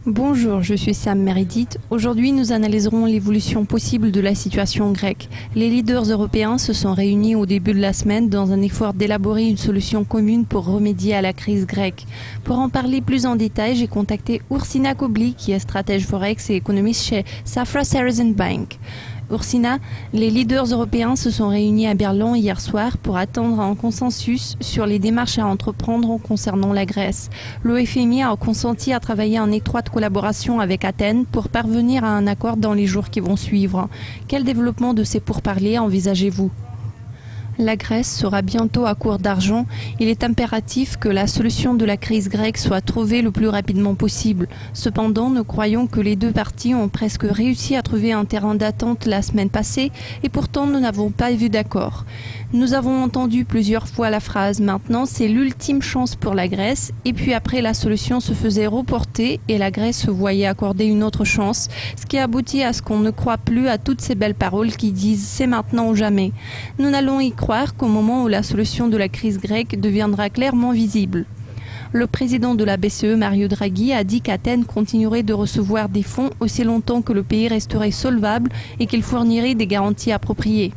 Bonjour, je suis Sam Meredith. Aujourd'hui, nous analyserons l'évolution possible de la situation grecque. Les leaders européens se sont réunis au début de la semaine dans un effort d'élaborer une solution commune pour remédier à la crise grecque. Pour en parler plus en détail, j'ai contacté Ursina Kobli, qui est stratège forex et économiste chez Safra Saracen Bank. Ursina, les leaders européens se sont réunis à Berlin hier soir pour attendre un consensus sur les démarches à entreprendre concernant la Grèce. Le FMI a consenti à travailler en étroite collaboration avec Athènes pour parvenir à un accord dans les jours qui vont suivre. Quel développement de ces pourparlers envisagez-vous ? La Grèce sera bientôt à court d'argent. Il est impératif que la solution de la crise grecque soit trouvée le plus rapidement possible. Cependant, nous croyons que les deux parties ont presque réussi à trouver un terrain d'attente la semaine passée et pourtant nous n'avons pas vu d'accord. Nous avons entendu plusieurs fois la phrase « maintenant c'est l'ultime chance pour la Grèce » et puis après la solution se faisait reporter et la Grèce se voyait accorder une autre chance, ce qui aboutit à ce qu'on ne croit plus à toutes ces belles paroles qui disent « c'est maintenant ou jamais ». Nous n'allons y croire qu'au moment où la solution de la crise grecque deviendra clairement visible. Le président de la BCE, Mario Draghi, a dit qu'Athènes continuerait de recevoir des fonds aussi longtemps que le pays resterait solvable et qu'il fournirait des garanties appropriées.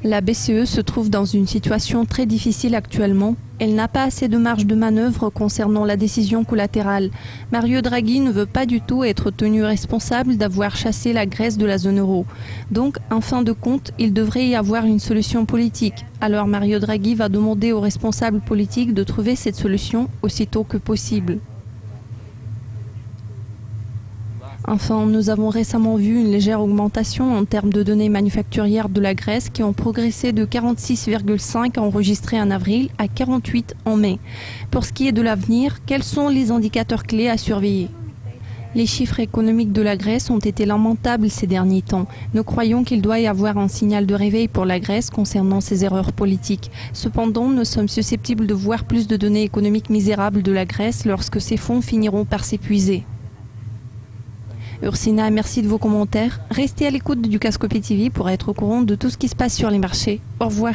La BCE se trouve dans une situation très difficile actuellement. Elle n'a pas assez de marge de manœuvre concernant la décision collatérale. Mario Draghi ne veut pas du tout être tenu responsable d'avoir chassé la Grèce de la zone euro. Donc, en fin de compte, il devrait y avoir une solution politique. Alors Mario Draghi va demander aux responsables politiques de trouver cette solution aussitôt que possible. Enfin, nous avons récemment vu une légère augmentation en termes de données manufacturières de la Grèce qui ont progressé de 46,5 enregistrés en avril à 48 en mai. Pour ce qui est de l'avenir, quels sont les indicateurs clés à surveiller ? Les chiffres économiques de la Grèce ont été lamentables ces derniers temps. Nous croyons qu'il doit y avoir un signal de réveil pour la Grèce concernant ses erreurs politiques. Cependant, nous sommes susceptibles de voir plus de données économiques misérables de la Grèce lorsque ces fonds finiront par s'épuiser. Ursina, merci de vos commentaires. Restez à l'écoute du Cascopé TV pour être au courant de tout ce qui se passe sur les marchés. Au revoir.